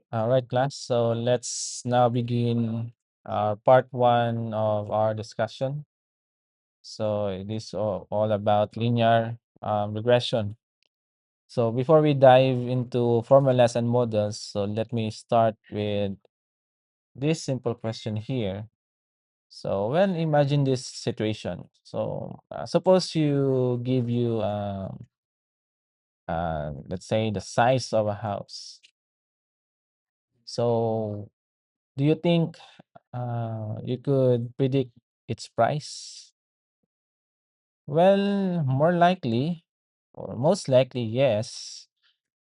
All right, class. So let's now begin part one of our discussion. So it is all about linear regression. So before we dive into formulas and models, so let me start with this simple question here. So when imagine this situation. So suppose you give you let's say the size of a house. So do you think you could predict its price? Well, more likely, or most likely, yes,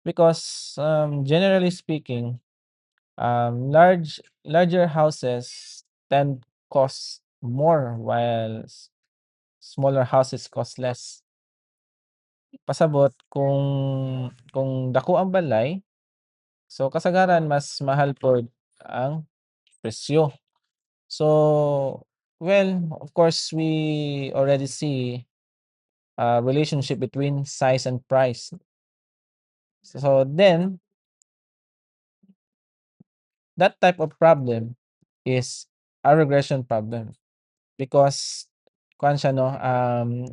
because generally speaking, larger houses tend cost more, while smaller houses cost less. Pasabot kung dako ang balay, so kasagaran mas mahal pod ang presyo. So, well, of course, we already see a relationship between size and price. So then, that type of problem is a regression problem because kuwan siya, no,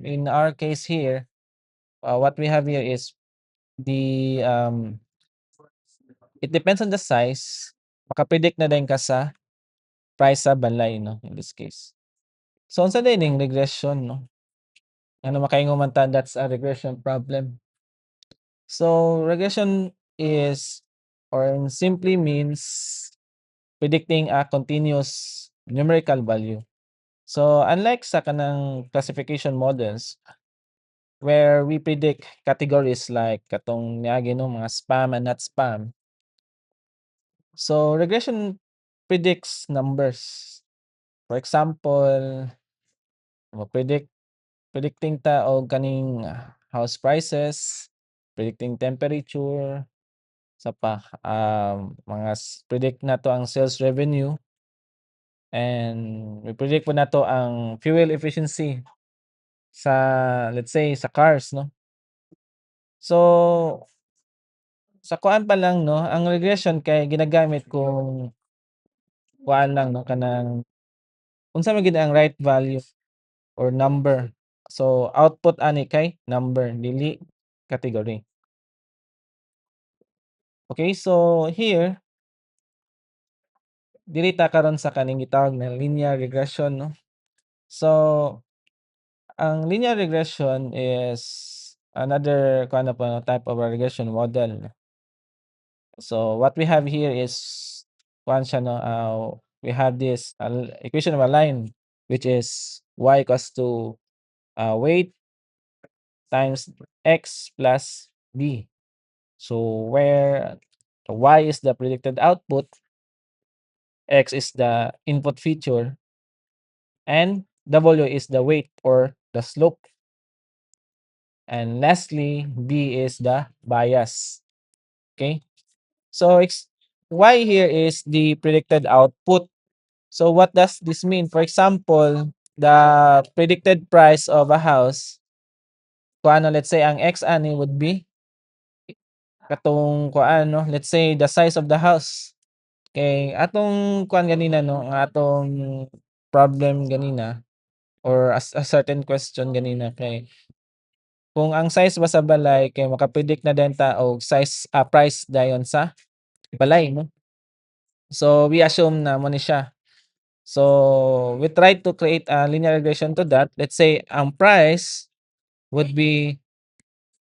in our case here, what we have here is the it depends on the size. Makapredict na din ka sa price sa balay, no, in this case. So, unsa din ning regression, no? Ano makaingon man ta, that's a regression problem. So regression is or simply means predicting a continuous numerical value. So unlike sa kanang classification models where we predict categories like katong niagi no mga spam and not spam. So regression predicts numbers. For example, predicting ta og kaning house prices, predicting temperature, sa pa, mga predict na 'to ang sales revenue and predict po na 'to ang fuel efficiency sa let's say sa cars 'no. So, sa kuan pa lang 'no, ang regression kay ginagamit kung kuan lang 'no, kanang unsa man gid ang right value or number. So, output ani kay number dili category. Okay, so here dili ta karon sa kaning gitawag na linear regression 'no. So ang linear regression is another kind of type of a regression model. So what we have here is kuan siya no, we have this equation of a line which is y equals to weight times x plus b. So where y is the predicted output, x is the input feature, and w is the weight or the slope. And lastly, B is the bias. Okay. So Y here is the predicted output. So what does this mean? For example, the predicted price of a house, kung ano, let's say ang X ani would be katong kung ano, let's say the size of the house. Okay, atong kuan ganina no, ang atong problem ganina or a certain question ganina kay kung ang size ba sa balay kay maka-predict na din ta og size price dayon sa balay 'no. So we assume na mo ni siya. So we try to create a linear regression to that. Let's say ang price would be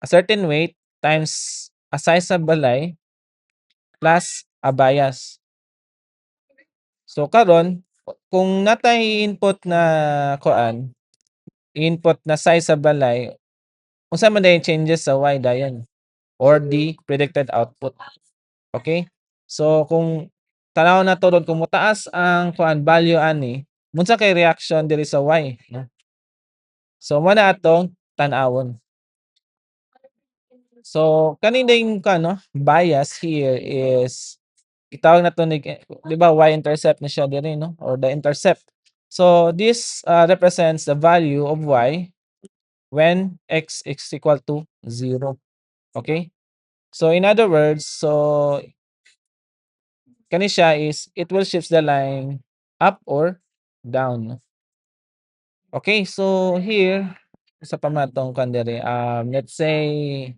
a certain weight times a size sa balay plus a bias. So karon kung natay input na kuan, input na size sa balay, unsa man dayon changes sa y dayon or the predicted output. Okay? So kung tanaw na to kung motaas ang kuan value ani, unsa kay reaction diri sa y, no? So mo na atong tan-awon. So kani ding kuan no, bias here is itawag na to ni 'di ba y-intercept na siya diri no or the intercept. So this represents the value of y when x is equal to 0. Okay? So in other words, so kani siya is it will shifts the line up or down. Okay, so here sa pamatong kan diri, let's say,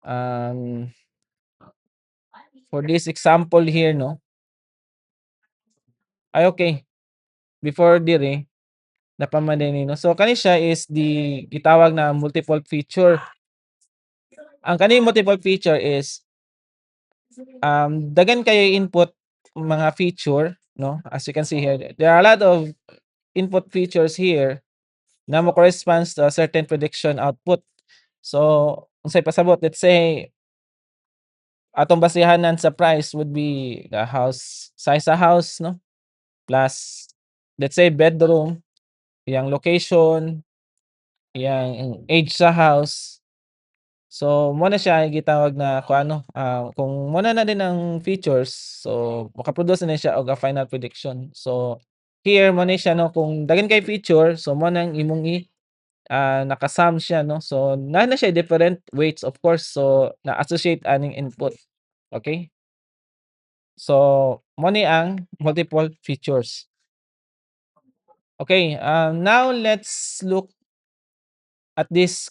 um, for this example here 'no, ay okay, before diri napamaday ni 'no. So kani siya is gitawag na multiple feature. Ang kaning multiple feature is, daghan kayo input mga feature 'no, as you can see here. There are a lot of input features here na mo corresponds to a certain prediction output. So, unsay pasabot, let's say, atong basihanan sa price would be the house size sa house 'no, plus let's say bedroom, iyang location, iyang age sa house. So, mo na siya gitawag na kuano, kung mo na din ang features, so maka-produce na siya og a final prediction. So, here mo ni siya 'no, kung daghan kay feature, so mo nang imong naka-sum siya 'no. So, na siya different weights of course, so na-associate aning input, okay. So, mo ni ang multiple features. Okay, now let's look at this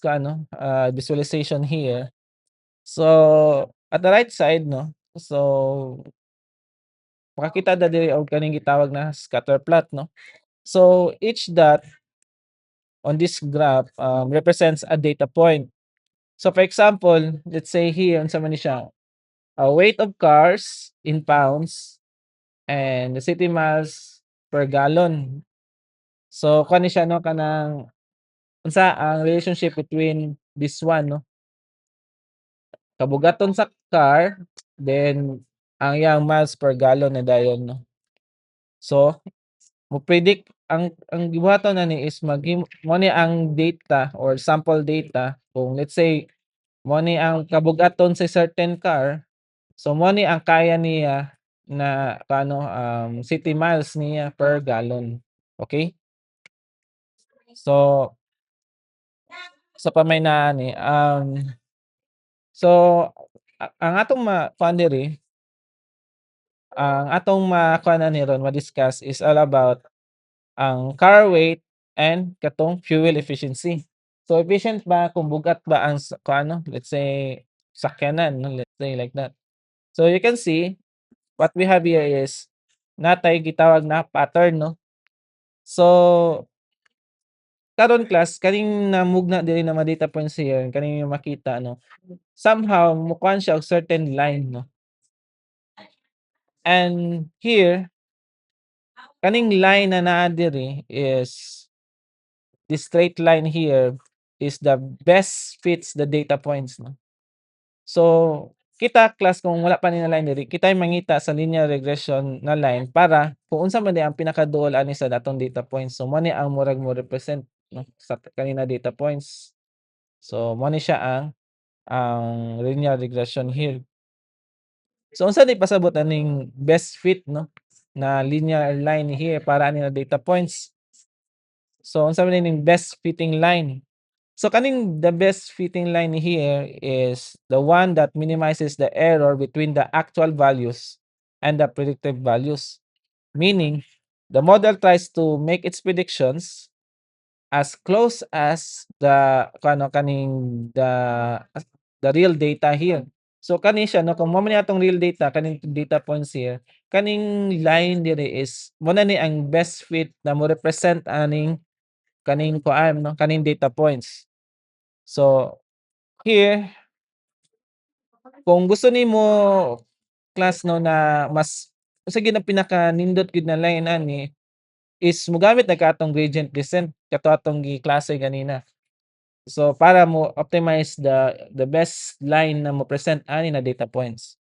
visualization here. So, at the right side 'no, so makakita ta diri og kaning gitawag na scatter plot 'no. So, each dot on this graph, represents a data point. So, for example, let's say here unsa man ni siya, weight of cars in pounds and the city miles per gallon. So, kuha ni siya 'no, kanang unsa ang relationship between this one 'no, kabugaton sa car, then ang iyang miles per gallon na dayon 'no. So, mo-predict ang gibuhaton na ni is mo ni ang data or sample data kung let's say mo ni ang kabugaton sa certain car, so mo ni ang kaya niya na city miles niya per gallon, okay. So, sa pamay na ani, so ang atong kuan diri, ang atong makuan ani ron ma-discuss is all about ang car weight and katong fuel efficiency. So, efficient ba kung bugat ba ang let's say sakyanan 'no, let's say like that. So, you can see what we have here is natay gitawag na pattern 'no. So, karon class kaning namugna diri na mga data points here kaning imong makita 'no, somehow mokuan siya og certain line 'no. And here, kaning line na naa diri is this straight line here is the best fits the data points 'no. So, kita class kung wala pa ni na line diri, kita'y mangita sa linear regression na line para kung unsa man ni ang pinakaduol ani sa datong data points. So, mo ni ang murag mo represent 'no, sa kanina data points. So, mo ni siya ang linear regression here. So, unsa di pasabot aning best fit 'no, na linear line here para ani na data points. So, unsa man ining best fitting line? So, kaning the best fitting line here is the one that minimizes the error between the actual values and the predicted values. Meaning, the model tries to make its predictions as close as the real data here. So, kani siya 'no, kung mo man atong real data, kaning data points here, kaning line diri is mo na ni ang best fit na mo represent kaning kuan 'no, kaning data points. So, here kung gusto nimo class 'no na mas unsa gyud ang pinakanindot gyud na line ani is mogamit na ka atong gradient descent kato atong giklase ganina. So, para mo optimize the best line na mo present ani na data points.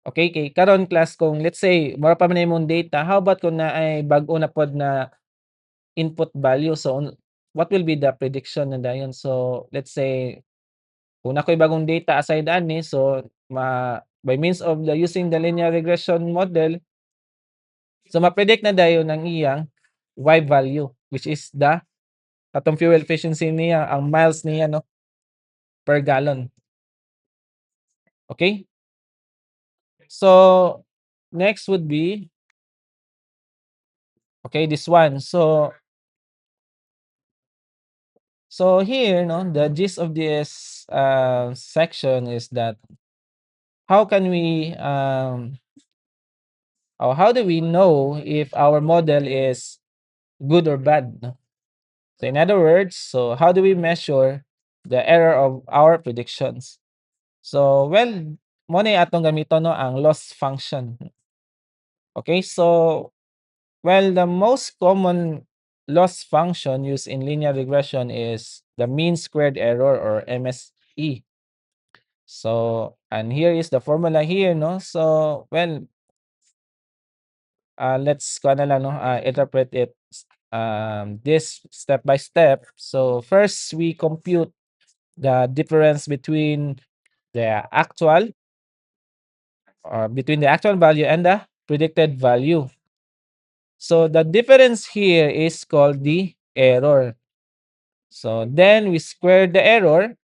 Okay, kay karon class kung let's say mura pa man na imong data, how about kung naay bag-o na pod na input value, so what will be the prediction na dayon? So, let's say kung nako'y bagong data aside ani, so by means of using the linear regression model, so ma-predict na dayon ang iyang Y value, which is the katong fuel efficiency niya, ang miles niya 'no, per gallon, okay. So, next would be, okay, this one. So here, no, the gist of this section is that how can we or how do we know if our model is good or bad, no? So in other words, so how do we measure the error of our predictions? So well, mo ni atong gamiton no ang loss function. Okay, so well, the most common loss function used in linear regression is the mean squared error or MSE. So, and here is the formula here, no? So, well, let's ko na lang, no, interpret it this step by step. So, first we compute the difference the actual between the actual value and the predicted value. So, the difference here is called the error. So, then we square the error.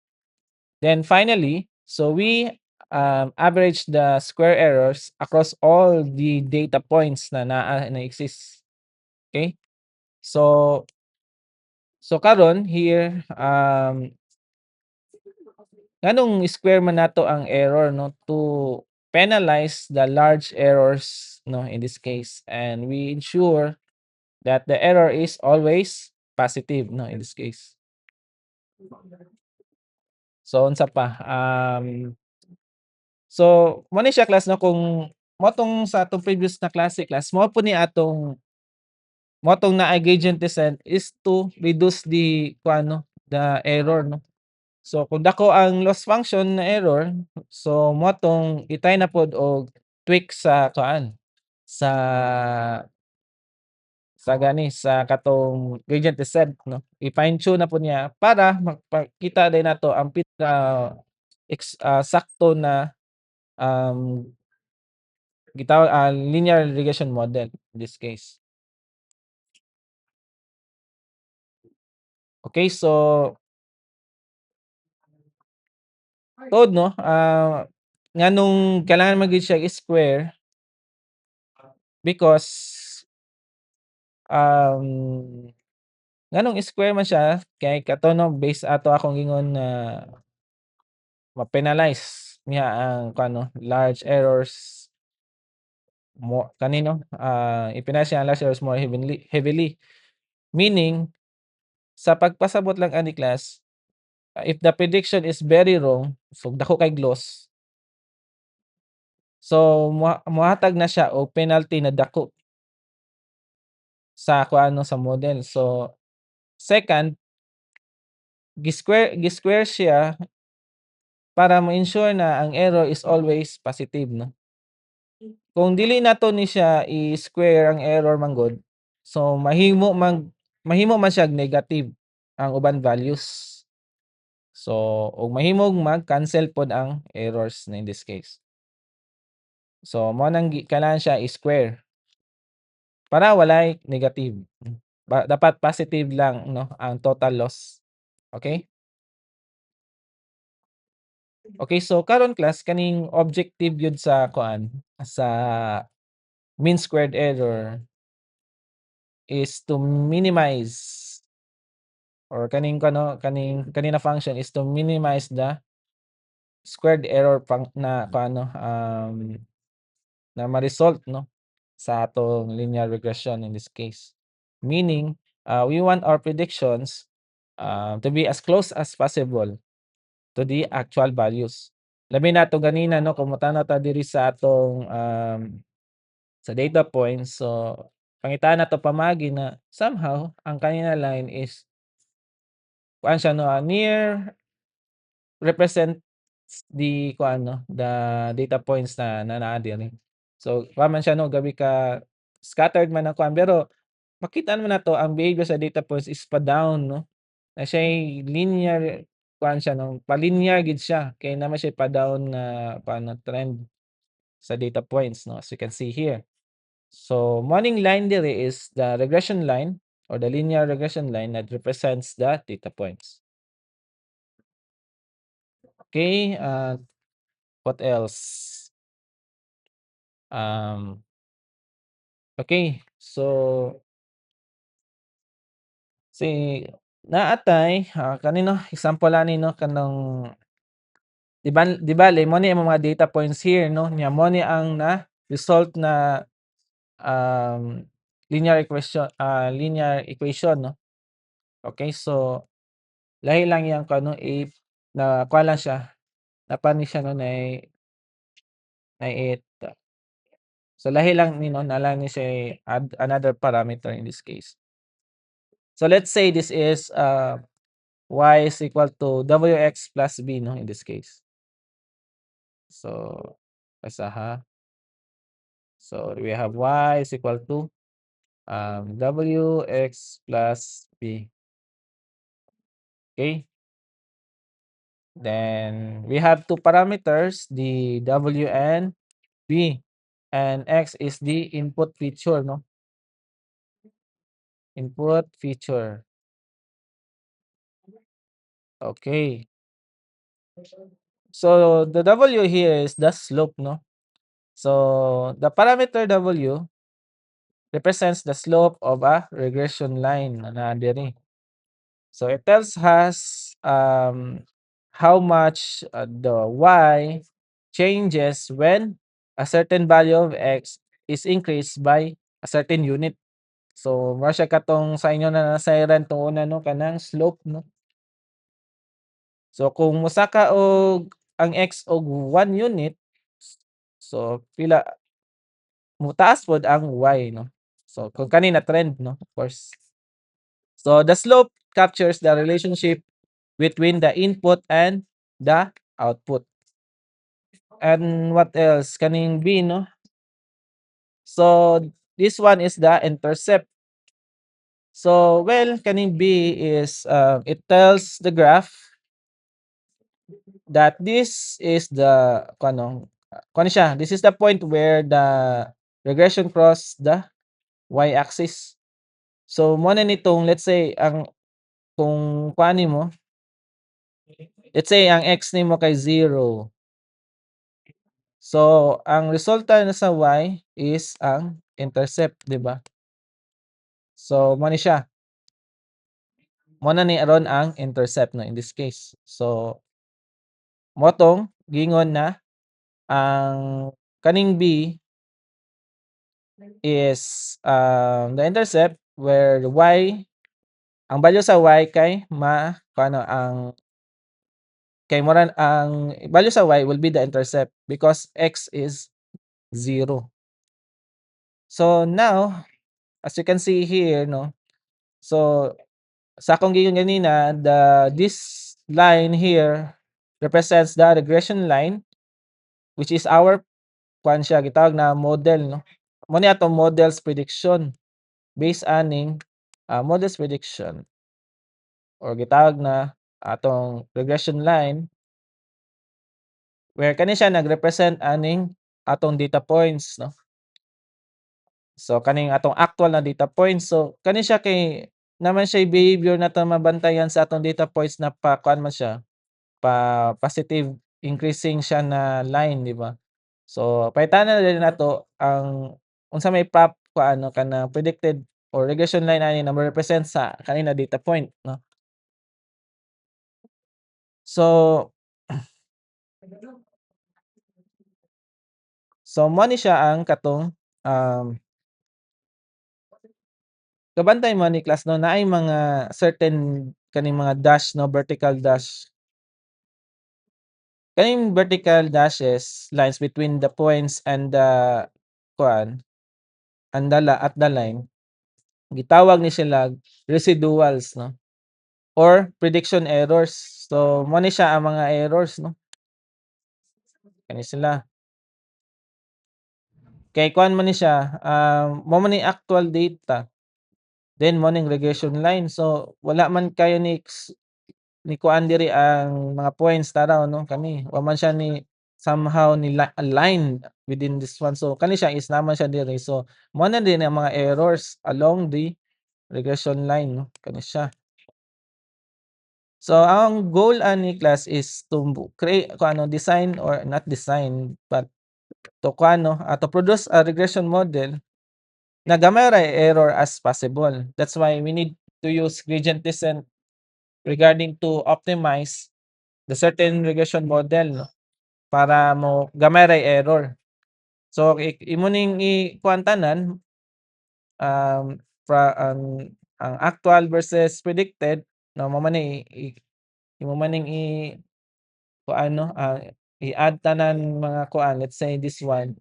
Then finally, so we average the square errors across all the data points na exist. Okay? So karon here nganong square man nato ang error, no, to penalize the large errors, no, in this case, and we ensure that the error is always positive, no, in this case. So unsa pa so mo ni siya class, no, kung motong sa atong previous na class mo po ni atong motong naay gradient descent is to reduce the kuan, no, the error, no. So kung dako ang loss function na error, so motong itay na pod og tweak sa kuan, sa sa katong gradient descent, no. I-fine tune na po niya para magpakita din nato ang sakto na um gitawag linear regression model in this case. Okay, so tuod, no, nganong kailangan man gyud siya i-square because um nganong square man siya kay kato, no, based ato akong gingon na ma-penalize niya ang kuan, no, large errors mo kanino i-penalize niya ang large errors more heavily. Meaning sa pagpasabot lang ani class, if the prediction is very wrong, so dako kay loss, so mohatag na siya og penalty na dako sa kuan, no, sa model. So second, gi-square siya para ma-ensure na ang error is always positive, no. Kung dili nato ni siya i-square ang error manggod, so mahimo man siya negative ang uban values. So ug mahimong mag-cancel pod ang errors na in this case. So mao nang kailangan siya i-square para walay negative. Dapat positive lang, no, ang total loss. Okay? Okay, so karon class kaning objective yun sa kuan, sa mean squared error is to minimize or kaning kuno kanina function is to minimize the squared error na kuano na ma-result, no, sa atong linear regression in this case. Meaning, we want our predictions to be as close as possible to the actual values. Labi na 'to ganina, no, kung motanaw ta diri sa atong sa data points. So pangitaan na 'to pamagi na somehow ang kanina line is kuan siya, no, near represents the kuan, no, the data points na naa diri. So kuan man siya, no, gabi ka scattered man ang kuan pero makita naman nato ang behavior sa data points is pa-down, no, na siya'y linear kuan siya, no, pa-linear gid siya kay naman siya pa-down na paano trend sa data points, no, as you can see here. So morning line diri is the regression line or the linear regression line that represents the data points. Okay, what else? Um, okay. So si naatay kanino example ani 'no kanang di bale mo ni ang mga data points here 'no, nya mo ni ang na result na, um, linear equation 'no. Okay, so lahi lang yang kuno if nakuha lang siya, napani siya 'no na 8. So lahi lang ni 'no, na lang ni siya add another parameter in this case. So let's say this is, y is equal to wx plus b 'no, in this case. So, asaha. So we have y is equal to, wx plus b. Okay. Then we have two parameters, the w and b, and x is the input feature, no? Input feature. Okay. So the w here is the slope, no? So the parameter w represents the slope of a regression line na diri. So it tells us how much the y changes when a certain value of x is increased by a certain unit. So mao siya katong sa inyo na nasayran tong una 'no kanang slope 'no. So kung mosaka og ang x og 1 unit, so pila motaas pod ang y 'no. So kung kanina trend 'no, of course. So the slope captures the relationship between the input and the output. And what else? Kaning B, no? So this one is the intercept. So well, kaning B is it tells the graph that this is the kuno siya. This is the point where the regression cross the y-axis. So mo na nitong let's say ang kung kuan mo, let's say ang x nimo kay 0. So, ang resulta na sa y is ang intercept, 'di ba? So, mo ni siya. Mo na ni aron ang intercept no in this case. So, mo tong gingon na ang kaning b is the intercept where the y ang value sa y kay paano ang kay mo ang value sa y will be the intercept because x is 0. So now, as you can see here, no, so sa akong gigon ganina, this line here represents the regression line, which is our kuan siya gitawag na model, no. Mo ni atong model's prediction based aning model's prediction or gitawag na atong regression line where kani siya nagrepresent aning atong data points, no. So kaning atong actual na data points. So kani siya kay naman siya behavior nato mabantayan sa atong data points na pa kuan man siya positive increasing siya na line, 'di ba? So pangitanan na din nato ang unsa may kuano kanang predicted or regression line ani na mo-represent sa kanina data point, no? So so mo ni siya ang katong um, kabantay mo ni class 'no naay mga certain kaning mga dash 'no, vertical dash. Kaning vertical dashes lines between the points and the kuan and at the line. Gitawag ni sila residuals 'no or prediction errors. So mo ni siya ang mga errors 'no, kani sila. Kay kuan man ni siya, mo man ni actual data, then mo ning regression line. So wala man kayo ni kuan diri ang mga points tanaw 'no kani, wa man siya ni somehow aligned within this one. So kani siya is naman siya diri. So mo na din ang mga errors along the regression line 'no, kani siya. So, ang goal ani class is to create design or not design, but to kuan no, to produce a regression model na gamay ra error as possible. That's why we need to use gradient descent regarding to optimize the certain regression model no, para mo gamay ra error. So imo ning ikuan tanan, ang actual versus predicted no, mo man ni imo man ning kuan no, i-add tanan mga kuan, let's say this one,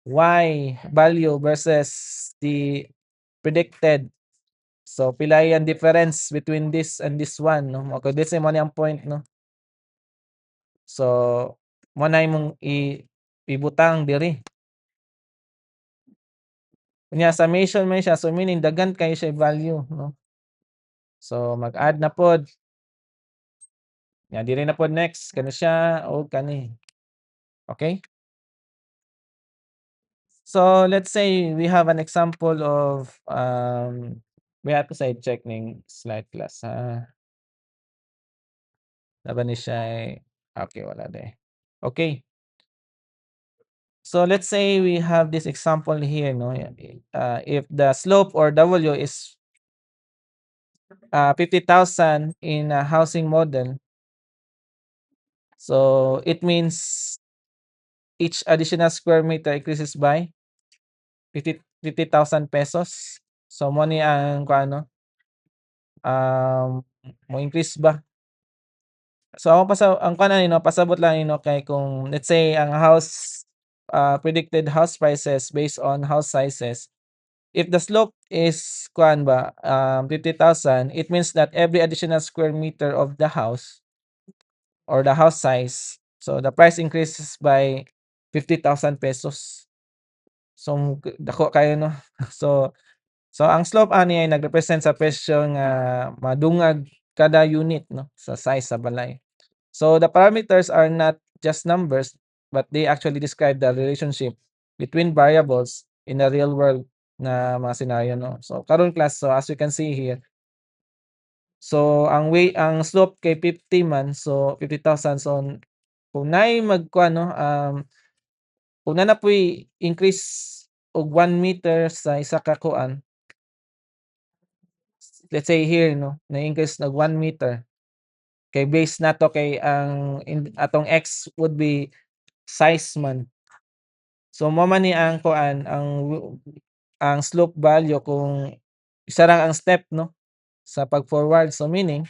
y value versus the predicted. So pila yang difference between this and this one no, okay, this mo ni ang point no. So mo na imong ibutang diri. Kunya summation man siya, so meaning daghan kayo siya value no. So mag-add na pod, nya diri na pod next kani siya o kani, okay? So let's say we have an example of, we have to say check ning slide class, laban ni siya okay, wala de. Okay. So let's say we have this example here no, if the slope or W is 50,000 in a housing model, so it means each additional square meter increases by 50,000 pesos. So mo ni ang kuano, mo increase ba. So ako ang kuan ani no, pasabot lang ni no, kay kung let's say ang house, predicted house prices based on house sizes. If the slope is kuan ba, 50,000, it means that every additional square meter of the house or the house size, so the price increases by 50,000 pesos. So dako kayo no. So ang slope ani ay nagrepresent sa presyo nga madungag kada unit no sa size sa balay. So the parameters are not just numbers, but they actually describe the relationship between variables in the real world na mga scenario no. So karon class, so as you can see here, so ang slope kay 50 man, so 50,000, so kung naay magkuan no, kung na napoy increase og 1 meter sa isa ka kuan, let's say here no, na-increase nag 1 meter, kay base nato kay atong x would be size man. So mo man ni ang kuan, ang slope value kung isa lang ang step no, sa pag-forward. So meaning,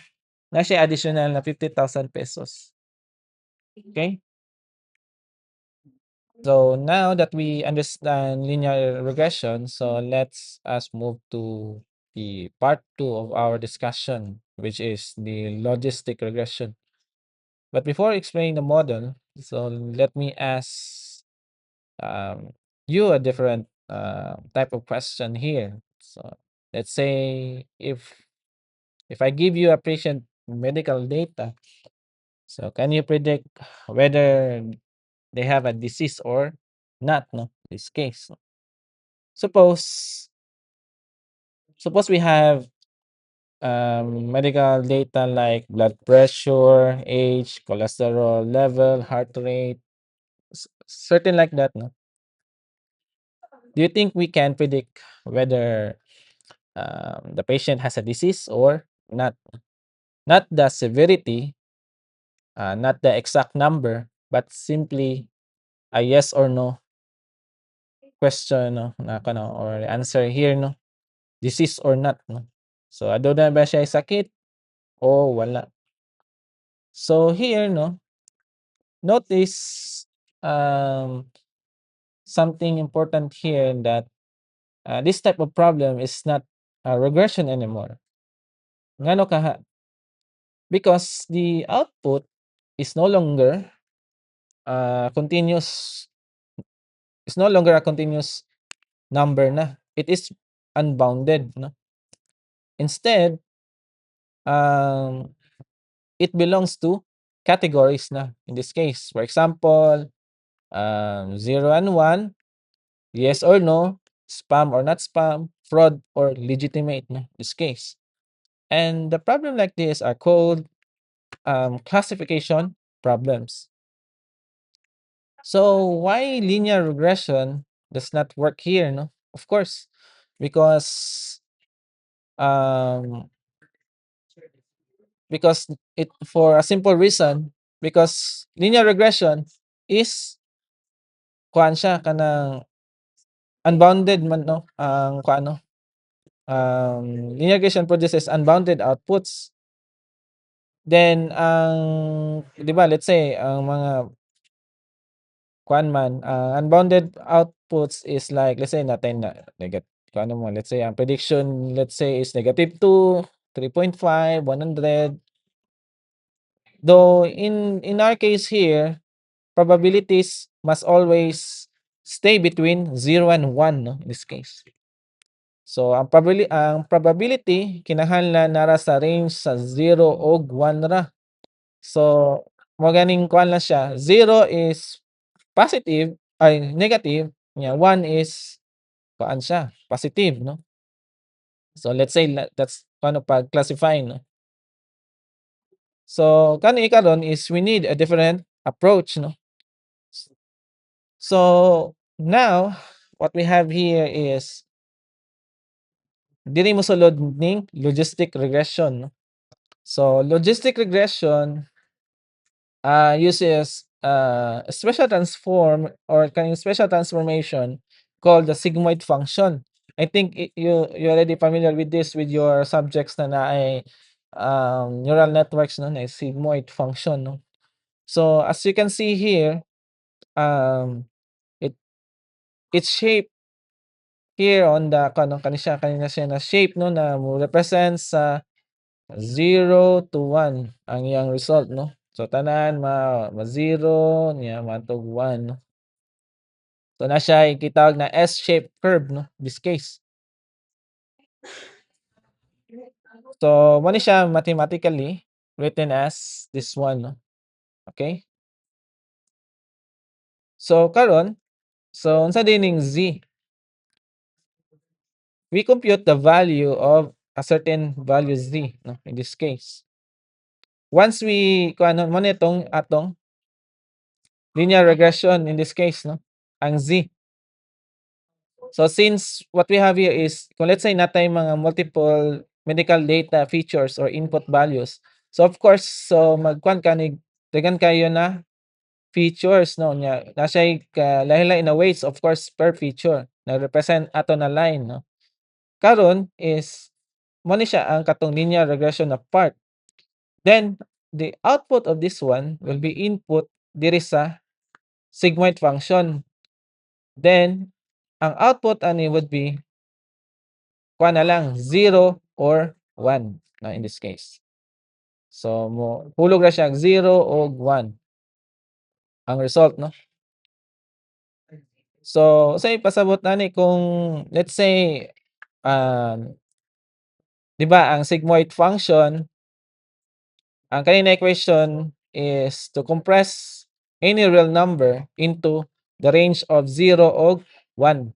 na siya additional na 50,000 pesos. Okay? So now that we understand linear regression, so let's us move to the part 2 of our discussion, which is the logistic regression. But before explaining the model, so let me ask you a different type of question here. So let's say if I give you a patient medical data, so can you predict whether they have a disease or not? No, this case. Suppose suppose we have medical data like blood pressure, age, cholesterol level, heart rate, certain like that. No, do you think we can predict whether the patient has a disease or not? Not the severity, not the exact number, but simply a yes or no question no, na kano or answer here no, disease or not no. So ado na ba siya sakit o wala? So here no, notice um something important here that this type of problem is not a regression anymore. Ngano kaha? Because the output is no longer continuous, is no longer a continuous number na. It is unbounded, no? Instead, um, it belongs to categories na in this case. For example, 0 and 1, yes or no, spam or not spam, fraud or legitimate na this case. And the problem like this are called classification problems. So why linear regression does not work here, no? Of course, because um because it for a simple reason, because linear regression is kuan siya kanang unbounded man, no, ang kuano, linear regression produces unbounded outputs. Then ang 'di ba, let's say ang mga kuan man, unbounded outputs is like let's say natin na kuano mo, let's say ang prediction, let's say is -2, 3.5, 100. Though in our case here, probabilities must always stay between 0 and 1, no, in this case. So ang probability kinahanglan nara sa range sa 0 ug 1 ra. So mo ganing kuan lang siya, 0 is positive ay negative, nya 1 is kuan siya, positive, no. So let's say that's paano pag-classify, no. So kani karon is we need a different approach, no. So now what we have here is diri mosulod ning logistic regression, no. So logistic regression uses a special transform or kaning special transformation called the sigmoid function. I think you already familiar with this with your subjects na naay neural networks, no, na sigmoid function, no. So as you can see here, um it it's shaped here on the kani siya kanina siya na shape, no, na mo represent sa 0 to 1 ang iyang result, no. So tanan ma-zero niya matog 1, no. So na siya gitawag na S-shaped curve, no, this case. So mo ni siya mathematically written as this one, no. Okay? So karon, so unsa dining Z? We compute the value of a certain value Z, no, in this case. Once we kuan mo nitong atong linear regression in this case, no, ang Z. So since what we have here is kung let's say natay mga multiple medical data features or input values. So of course, so magkuan ka ni daghan kayo na features, no, nya na siya lahi-lahi na weights of course per feature na represent ato na line, no. Karon is mo ni siya ang katong linear regression na part. Then the output of this one will be input diri sa sigmoid function. Then ang output ani would be kuha na lang 0 or 1 na in this case. So hulog na siya 0 o 1 ang result, no. So say pasabot nani kung let's say, um, 'di ba ang sigmoid function, ang kanina equation is to compress any real number into the range of 0 o 1.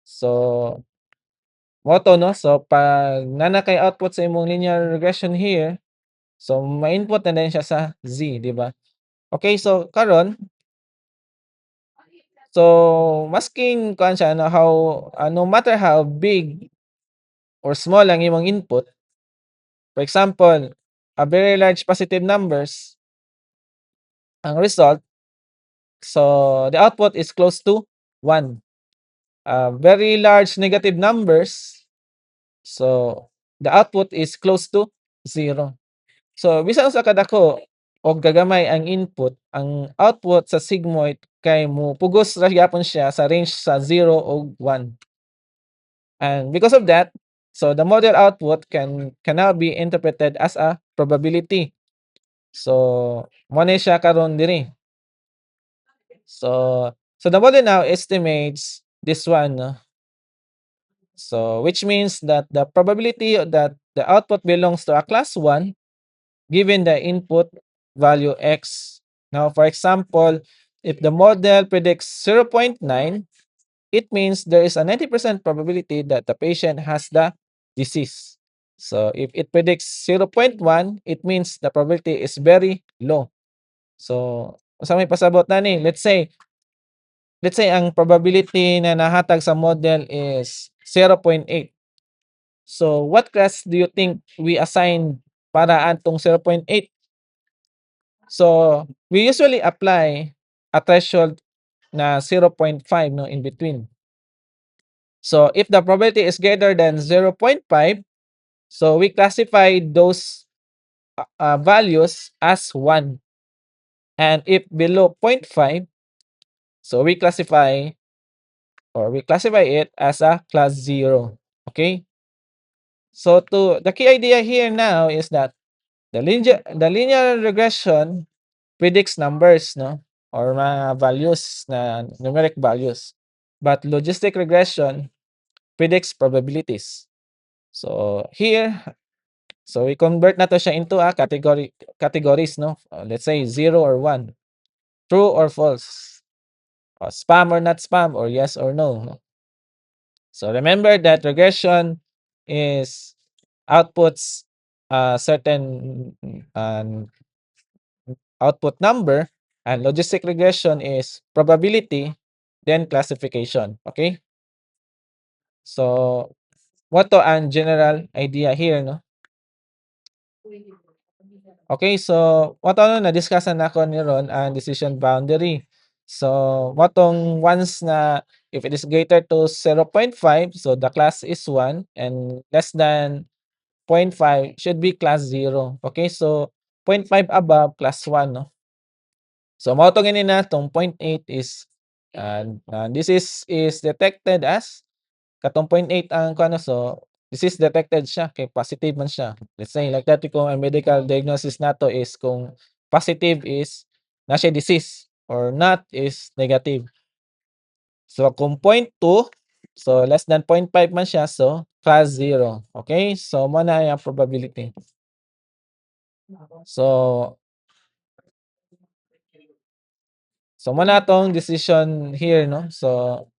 So mo to, no, so 'pag naa kay output sa imong linear regression here, so ma-input na din siya sa Z, 'di ba? Okay, so karon, so masking kuan siya na no matter how big or small ang imong input, for example, a very large positive numbers, ang result, so the output is close to 1. Very large negative numbers, so the output is close to 0. So bisan sa kadako o gagamay ang input, ang output sa sigmoid kay pugos ra gyapon siya sa range sa 0 o 1. And because of that, so the model output can now be interpreted as a probability. So mo ni siya karon diri. So the model now estimates this one, no? So which means that the probability that the output belongs to a class 1 given the input value x. Now, for example, if the model predicts 0.9, it means there is a 90% probability that the patient has the disease. So, if it predicts 0.1, it means the probability is very low. So, Unsa may pasabot nani? Let's say ang probability na nahatag sa model is 0.8. So, what class do you think we assign para atong 0.8? So, we usually apply a threshold na 0.5 no in between. So, if the probability is greater than 0.5, so we classify those values as 1. And if below zero point 0.5, so we classify it as a class 0. Okay? So the key idea here now is that the linear regression predicts numbers, no? Or mga values na numeric values. But logistic regression predicts probabilities. So here, so we convert na to siya into a categories, no? Let's say 0 or 1, true or false, spam or not spam, or yes or no, no? So remember that regression is outputs a certain output number, and logistic regression is probability, then classification. Okay? So, what to ang general idea here, no? Okay, so what na-discussan nako ni Ron ang decision boundary. So, motong once na if it is greater to 0.5, so the class is 1, and less than 0.5 should be class 0. Okay, so 0.5 above, class 1, no? So mao to gini na tong point 8 is this is detected as katong point 8 ang kuano, so this is detected siya kay positive man siya. Let's say like that kung ang medical diagnosis nato is kung positive is na siya disease or not is negative. So kung point 2, so less than point 0.5 man siya, so class 0. Okay? So mo na ang probability. So mo na tong decision here, no? So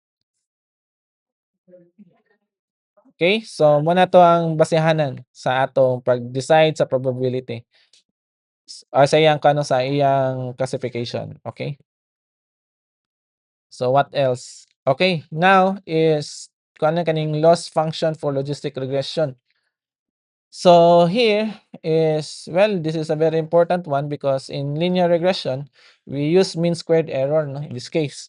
okay, so muna to ang basehanan sa atong pag-decide sa probability sa iyang sa iyang classification. Okay? So what else? Okay, now is kaning loss function for logistic regression. So here is, well, this is a very important one because in linear regression, we use mean squared error, no, in this case.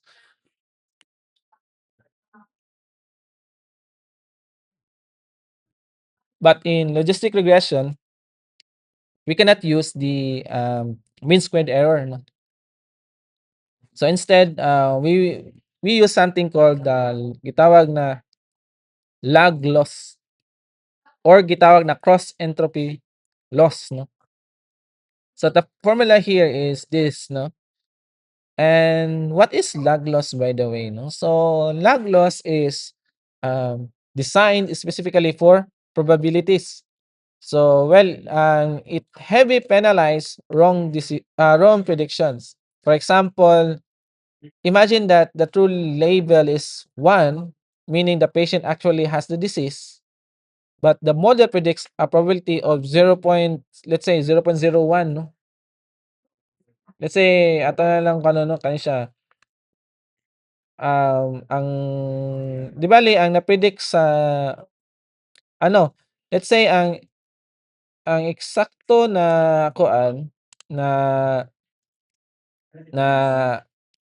But in logistic regression, we cannot use the mean squared error. No? So instead, we use something called gitawag na log loss or gitawag na cross entropy loss, no? So the formula here is this, no? And what is log loss, by the way, no? So log loss is designed specifically for probabilities. So well, it heavy penalize wrong predictions. For example, imagine that the true label is 1, meaning the patient actually has the disease, but the model predicts a probability of 0. Let's say 0.01, no? Let's say ato na lang kano no kani siya, ang 'di bale ang na-predict sa ano, let's say ang eksakto na kuan na na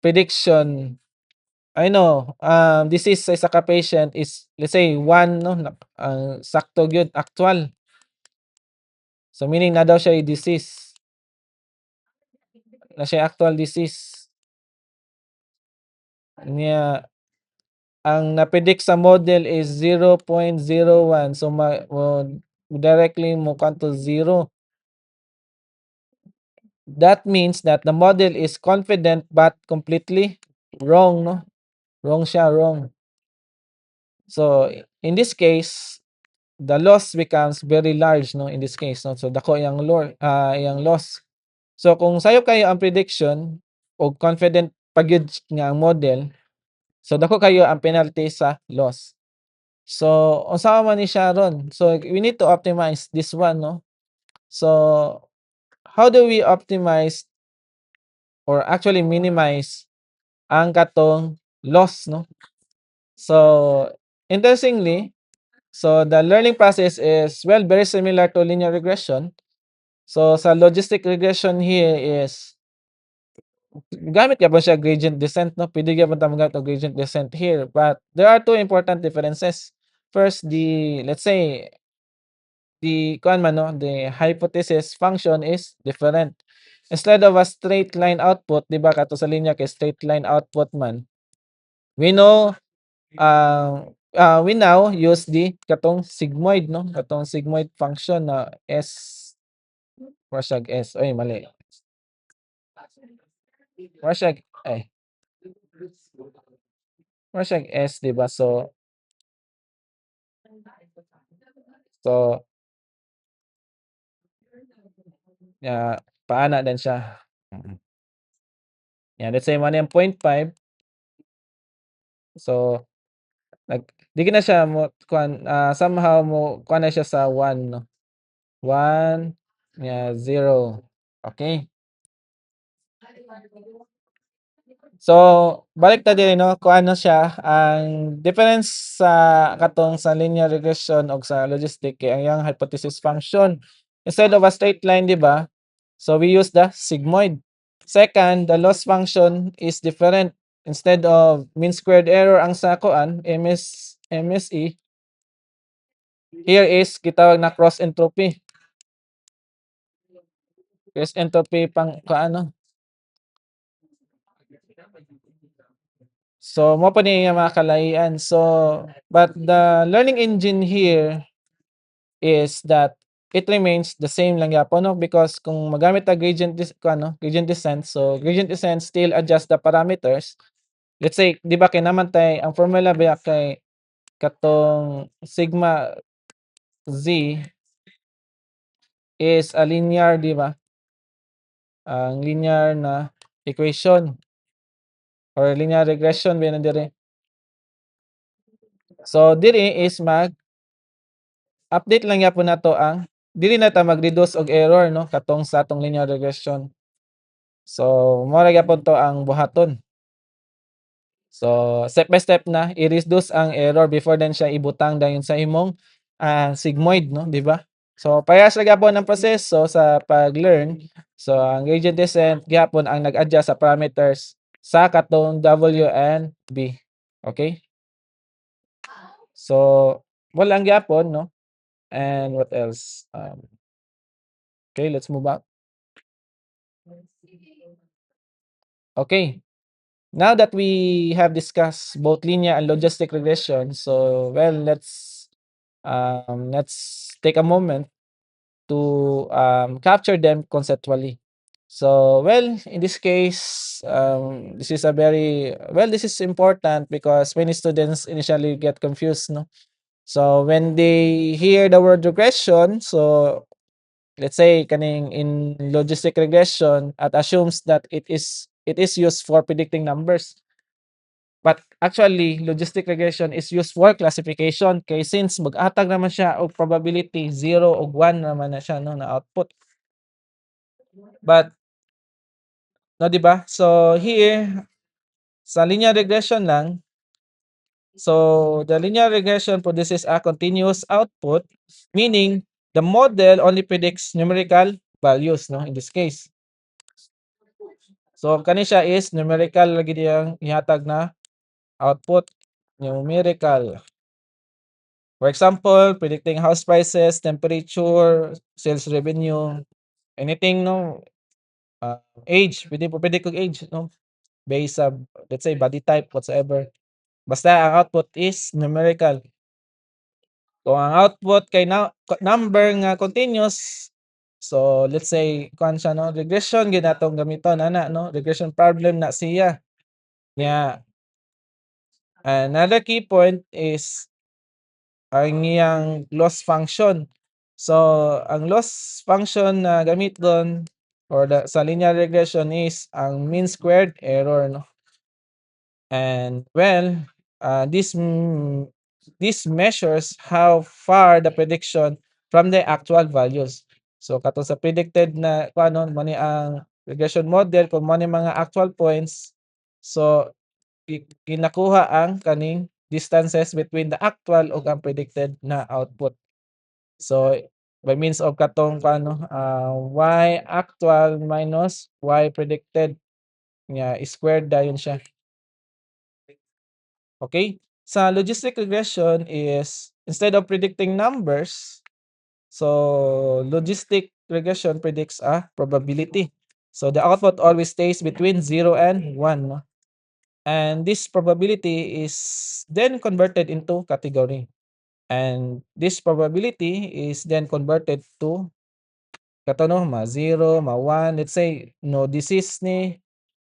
prediction, I know, disease sa isa ka patient is let's say 1, no, ang sakto gyud actual. So meaning na daw siya disease, na siya actual disease. Niya ang na-predict sa model is 0.01, so directly mo kanto 0. That means that the model is confident but completely wrong, no? Wrong siya, wrong. So in this case, the loss becomes very large, no, in this case, no? So dako iyang loss. So kung sayo kayo ang prediction o confident pagyud nga ang model, so dako kayo ang penalty sa loss. So unsa man ni siya ron? So we need to optimize this one, no? So how do we optimize or actually minimize ang katong loss, no? So, interestingly, so the learning process is, well, very similar to linear regression. So, sa logistic regression here is gamit gyapon siya gradient descent, no? Puwede gyapon ta magamit og gradient descent here, but there are two important differences. First, let's say the kuan man, no, the hypothesis function is different. Instead of a straight line output, 'di ba kato sa linya kay straight line output man, we know, we now use the katong sigmoid, no, katong sigmoid function na S, wala siyang S, ay mali. Wala siyang ay, wala siyang S, 'di ba? So, paana din siya. Mm. Yan, let's say mo na yung 0.5. So, di na siya mo kuan, somehow mo kuan na siya sa 1, no? 1, 0. Okay. So, balik ta diri, no, kung ano siya, ang difference sa katong sa linear regression o sa logistic kay ang iyang hypothesis function, instead of a straight line, 'di ba? So, we use the sigmoid. Second, the loss function is different. Instead of mean squared error ang sa kuan, MSE, here is gitawag na cross entropy. Cross entropy pang kaano. So, mo pa ni nga mga kalaian. So, but the learning engine here is that it remains the same lang yapon, no? Because kung magamit ta gradient descent, so gradient descent still adjust the parameters. Let's say, di ba kay naman tay ang formula ba kay katong sigma z is a linear, di ba? Ang linear na equation or linear regression ba na dire. So, diri is update lang yapon nato ang dili na ta mag-reduce og error, no, katong sa atong linear regression. So, mao ra gyapon to ang buhaton. So, step by step na i-reduce ang error before then siya ibutang dayon sa imong sigmoid, no, di ba? So, parehas ra gyapon ang proseso sa pag-learn. So, ang gradient descent gyapon ang nag-adjust sa parameters sa katong W and B. Okay? So, mo lang gyapon, no? And what else? Okay, let's move back. Okay. Now that we have discussed both linear and logistic regression, so well, let's take a moment to capture them conceptually. So, well, in this case, this is a very well. This is important because many students initially get confused, no. So when they hear the word regression, so let's say kaning in logistic regression at assumes that it is used for predicting numbers. But actually, logistic regression is used for classification kay since mag-atag naman siya og probability 0 ug 1 naman na siya, no, na output. But no, 'di ba? So here sa linear regression lang, so the linear regression produces a continuous output, meaning the model only predicts numerical values, no, in this case. So kani siya is numerical lagi diyang ihatag na output, numerical. For example, predicting house prices, temperature, sales revenue, anything, no, age, pwede po predict kog age, no, based sa let's say body type whatsoever. Basta ang output is numerical. Kung ang output kay number nga continuous, so let's say kuan siya, no, regression gyud natong gamiton ana, no, regression problem na siya. Nya another key point is ang iyang loss function. So, ang loss function na gamiton or sa linear regression is ang mean squared error, no. And well, this measures how far the prediction from the actual values. So katong sa predicted na kuanon mo ni ang regression model kung mao ni mga actual points. So, ginakuha ang kaning distances between the actual ug ang predicted na output. So, by means of katong paano, y actual minus y predicted nga squared dayon siya. Okay? Sa logistic regression is instead of predicting numbers, so logistic regression predicts a probability. So the output always stays between 0 and 1, no? And this probability is then converted into category. And this probability is then converted to kato no, ma-0, ma-1. Let's say no disease ni,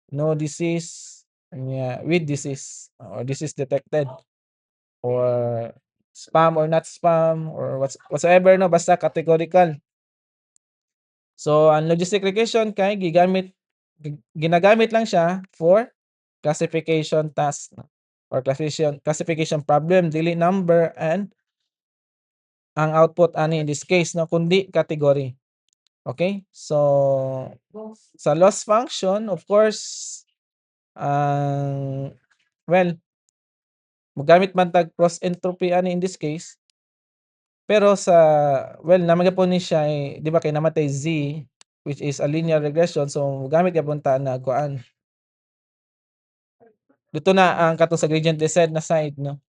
no disease, with disease or disease detected or spam or not spam or whatsoever no, basta categorical. So ang logistic regression kay ginagamit lang siya for classification task no, or classification problem dili number and ang output ani in this case no kundi category. Okay? So sa loss function of course ang well mogamit man tag cross entropy ani in this case. Pero sa well naman gyapon ni siya, 'di ba kay namatay Z which is a linear regression so gamit gyapon ta na kuan, dito na ang katong sa gradient descent na side 'no.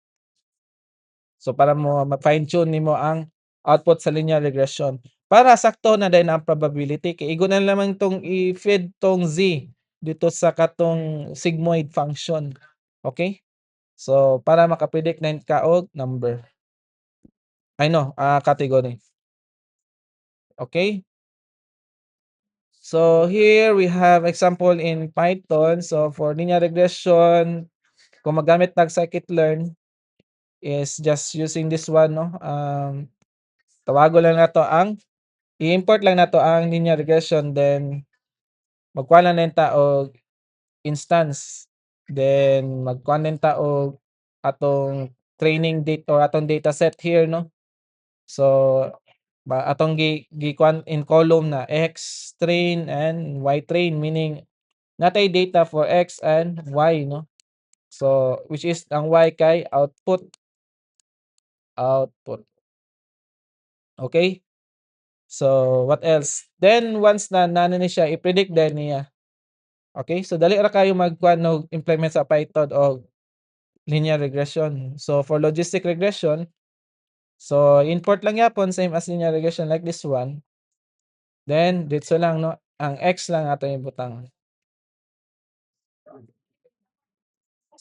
So para mo ma-fine tune nimo ang output sa linear regression. Para sakto na din ang probability kay igo na lamang 'tong i-feed 'tong Z dito sa katong sigmoid function, okey? So para maka-predict na ka og number, ay no, category, okey? So here we have example in Python. So for linear regression, kung magamit tag scikit-learn is just using this one no. Tawagon lang nato ang i-import lang nato ang linear regression then magkuha lang din ta og instance. Then magkuha din ta og atong training date or atong data set here no. So atong gikuan in column na x train and y train meaning natay data for x and y 'no. So, which is ang y kay output, okay. So, what else? Then once na naano ni siya i-predict din niya, okay. So, dali ra kayo magkuhan og implement sa Python og linear regression. So, for logistic regression, so import lang yapon same as linear regression like this one. Then diretso lang 'no, ang x lang atong ibutang.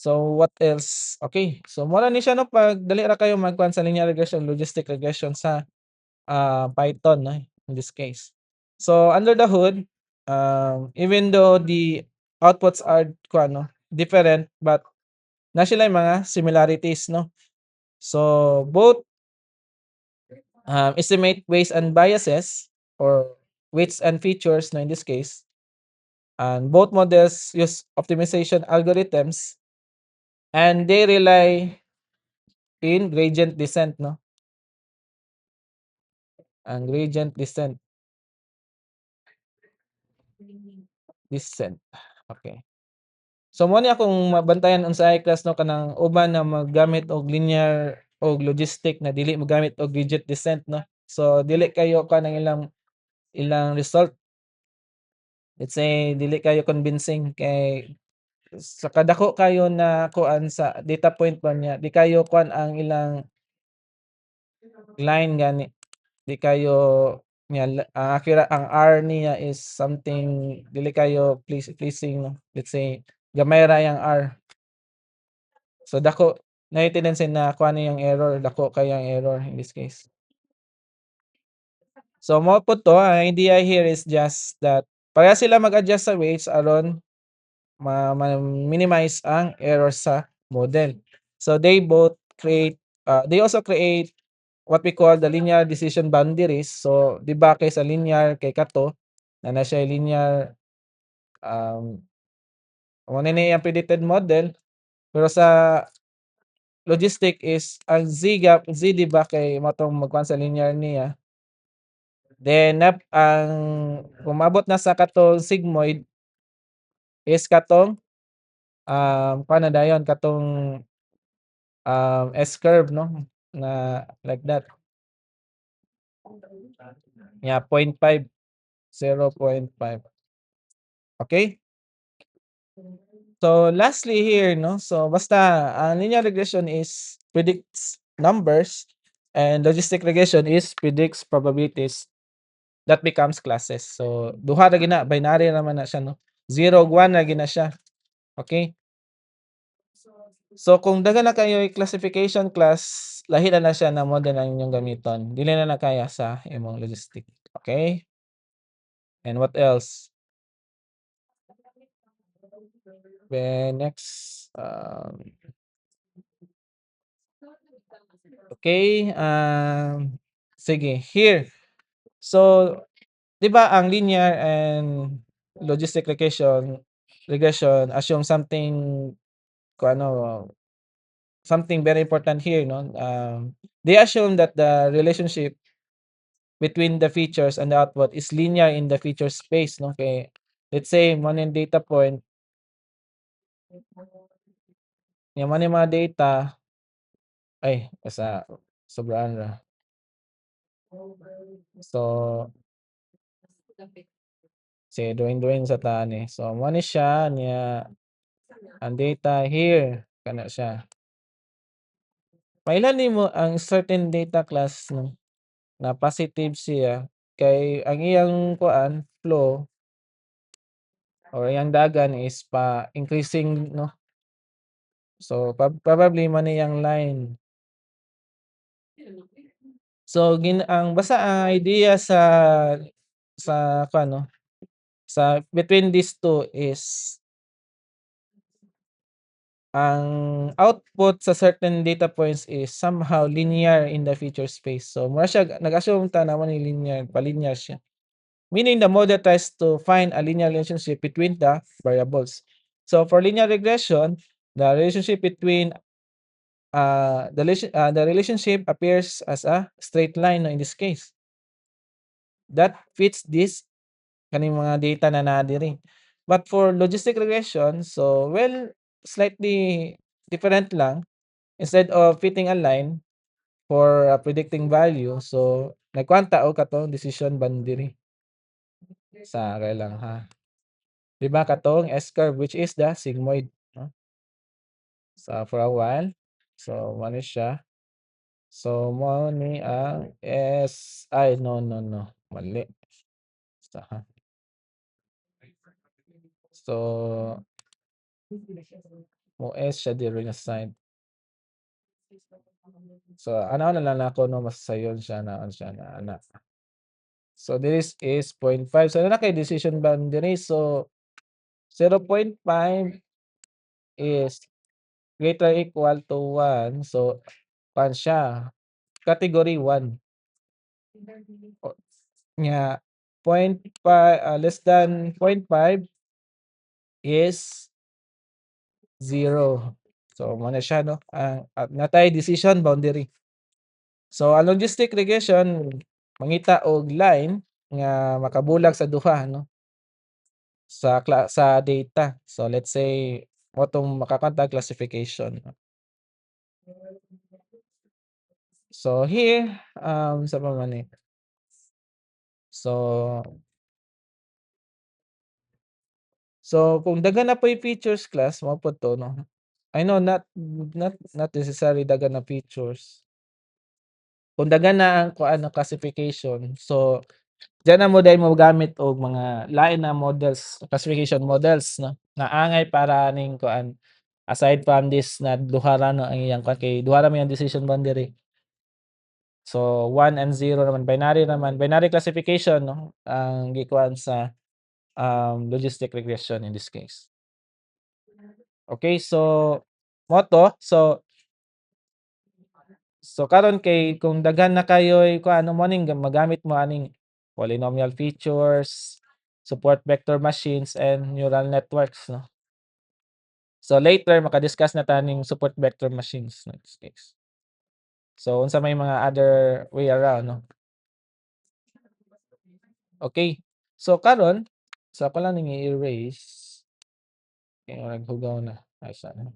So, what else? Okay. So, mura ni siya 'no, 'pag dali ra kayo magkuhan sa linear regression, logistic regression sa, Python 'no, in this case. So, under the hood, even though the outputs are kuwan 'no, different but na sila yung mga similarities 'no. So, both, estimate weights and biases or weights and features 'no, in this case, and both models use optimization algorithms and they rely in gradient descent 'no, ang gradient descent, okey. So mao ni akong mabantayan unsay class 'no kanang uban na maggamit og linear og logistic na dili mogamit og gradient descent 'no. So dili kayo kuan ang ilang result, let's say dili kayo convincing kay sa kadako kayo na kuan sa data point ba niya di kayo kuan ang ilang line gani. Di kayo ang ang R niya is something dili kayo pleasing 'no. Let's say gamay ra yang R. So dako na tendency na kuha na yung error, dako kaya ang error in this case. So mao po 'to, ang idea here is just that parehas sila mag-adjust sa weights aron ma-minimize ang error sa model. So they both create, they also create what we call the linear decision boundaries. So 'di ba kay sa linear kay kato na siya linear, um, mao na ni ang predicted model, pero sa logistic is ang Z gap Z 'di ba kay mao tong magkuhan sa linear niya. Then ang kung maabot na sa katong sigmoid is katong, paano dayon katong, S-curve 'no, na like that. Yeah, 0.5, 0.5. Okay? So, lastly here 'no, so basta ang linear regression is predicts numbers and logistic regression is predicts probabilities that becomes classes. So, duha ra gina binary naman na siya 'no, 0 ug 1 ra gina siya, okay? So, kung daghan na kayo'y classification class, lahi na siya na model ang inyong gamiton, dili na kaya sa imong logistic, okay? And what else? Then next, okay, sige here. So, 'di ba ang linear and logistic regression assume something kung ano, something very important here 'no, they assume that the relationship between the features and the output is linear in the feature space 'no, kay let's say mo ning data point, yang mo ning mga data ay sobrahan ra. So, sige drawing sa ta ni. So, mo ni siya niya ang data here, kana siya. Mailan nimo ang certain data class 'no, na positive siya kay ang iyang kuan flow or iyang dagan is pa increasing 'no. So, probably man niyang line. So, ang basta ang idea sa kuan 'no, sa between these two is ang output sa certain data points is somehow linear in the feature space. So, mura siya nag-assume ta na mo ni linear, pa-linear siya. Meaning the model tries to find a linear relationship between the variables. So, for linear regression, the relationship between the relationship appears as a straight line no, in this case. That fits this kaning mga data na naa diri. But for logistic regression, so well, slightly different lang. Instead of fitting a line for predicting value, so nagkuhan ta og katong decision boundary. Kaya lang ha. 'Di ba katong S-curve which is the sigmoid, no? So, for a while, so mo ni siya. So, mo ni ang ay no, mali. Basta ha. So, mo S siya diri nga side. So, ana na lang nako no masayon siya na ano siya na ana. So, this is 0.5. So, na kay decision boundary. So, 0.5 is greater equal to 1. So, kuan siya, category 1. O nya 0.5, less than 0.5 is 0. So, mao na siya 'no, at natay decision boundary. So, ang logistic regression mangita og line nga makabulag sa duha 'no, sa data. So, let's say mo 'tong classification. So, here, sa pa man ni. So kung daghan na po'y features class mao pod 'to 'no. I know not necessary daghan na features. Kung daghan na ang kuan na classification, so diyan na mo dahil mogamit og mga lain na models, classification models 'no, na angay para ning kuan, aside from this na duha ra 'no ang iyang kuan kay duha ra man yang decision boundary. So, 1 and 0 naman, binary classification 'no, ang gikuan sa, logistic regression in this case. Okay, so mo 'to, so karon kay kung daghan na kayo'y kuan ano mo ning magamit mo aning polynomial features, support vector machines, and neural networks 'no. So later maka-discuss na ta ning support vector machines in this case. So unsa may mga other way around 'no. Okay. So karon, so ako lang ning i-erase kay naghugaw na. Asa na.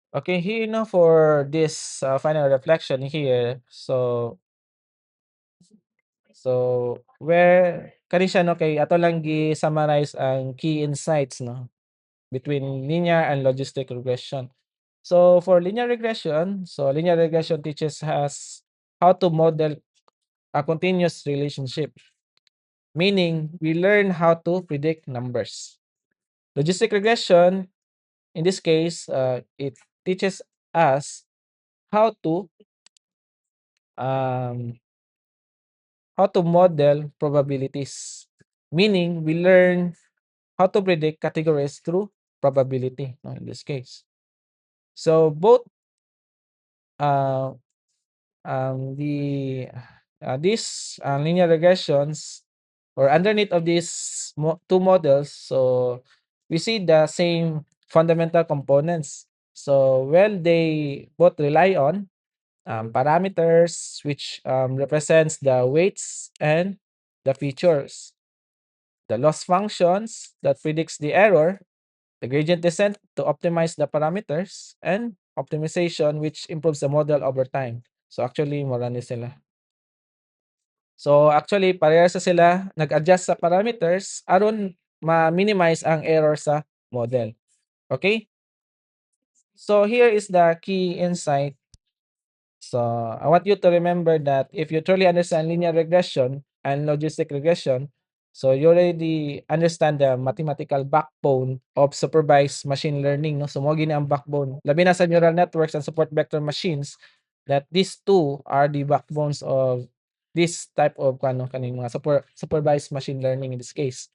Okay, here now for this final reflection here. Where kani siya no kay ato lang gi-summarize ang key insights no between linear and logistic regression. So for linear regression, so linear regression teaches us how to model a continuous relationship, meaning we learn how to predict numbers. Logistic regression, in this case, it teaches us how to um, how to model probabilities, meaning we learn how to predict categories through probability. No, in this case, so both uh, the these linear regressions or underneath of these two models, so we see the same fundamental components. So well, they both rely on parameters which represents the weights and the features, the loss functions that predicts the error, the gradient descent to optimize the parameters, and optimization which improves the model over time. So actually, marami sila. So actually, parehas sa sila nag-adjust sa parameters aron ma-minimize ang error sa model. Okay? So here is the key insight. So I want you to remember that if you truly understand linear regression and logistic regression, so you already understand the mathematical backbone of supervised machine learning. No? So mo gini ang backbone. Labi na sa neural networks and support vector machines, that these two are the backbones of this type of kaning mga supervised machine learning in this case.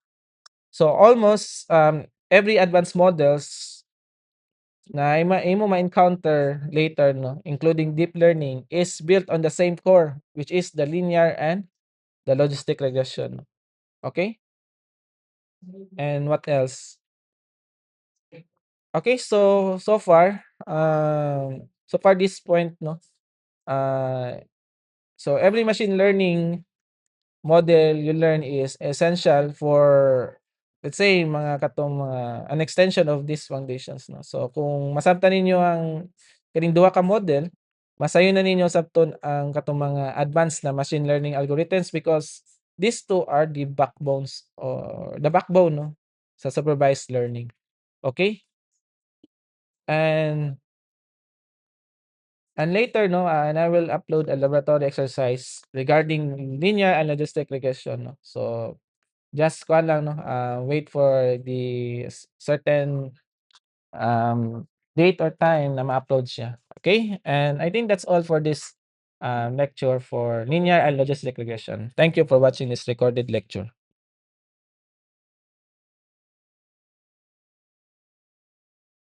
So almost every advanced models na imo ma-encounter later no, including deep learning, is built on the same core, which is the linear and the logistic regression. Okay? And what else? Okay, so far, so far this point no, uh, so every machine learning model you learn is essential for, let's say, mga katong mga an extension of these foundations no. So kung masabtan ninyo ang kining duha ka model, masayon na ninyo sabton ang katong mga advanced na machine learning algorithms, because these two are the backbones or the backbone no sa supervised learning. Okay? And later no, and I will upload a laboratory exercise regarding linear and logistic regression no. So just kuan lang no, wait for the certain date or time na ma-upload siya. Okay? And I think that's all for this lecture for linear and logistic regression. Thank you for watching this recorded lecture.